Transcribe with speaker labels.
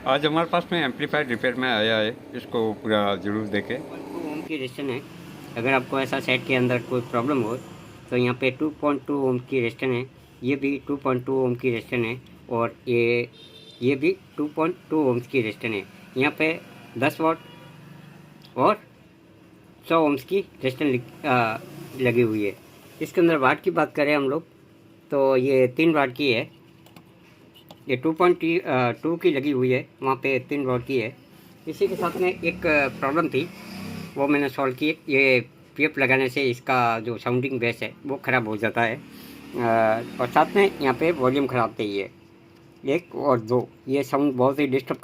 Speaker 1: आज हमारे पास में एम्पलीफायर रिपेयर में आया है, इसको पूरा जरूर देखें।
Speaker 2: 2 ओम की रेजिस्टेंस है। अगर आपको ऐसा सेट के अंदर कोई प्रॉब्लम हो तो यहाँ पे 2.2 ओम की रेजिस्टेंस है। ये भी 2.2 ओम की रेजिस्टेंस है और ये भी 2.2 ओम्स की रेजिस्टेंस है। यहाँ पे 10 वाट और 100 ओम्स की रेजिस्टेंस लगी हुई है। इसके अंदर वाट की बात करें हम लोग तो ये 3 वाट की है। ये 2.2 की लगी हुई है, वहाँ पे 3 वाट की है। इसी के साथ में एक प्रॉब्लम थी, वो मैंने सॉल्व की। ये पीएफ लगाने से इसका जो साउंडिंग बेस है वो ख़राब हो जाता है। और साथ में यहाँ पे वॉल्यूम ख़राब थी। ये 1 और 2 ये साउंड बहुत ही डिस्टर्ब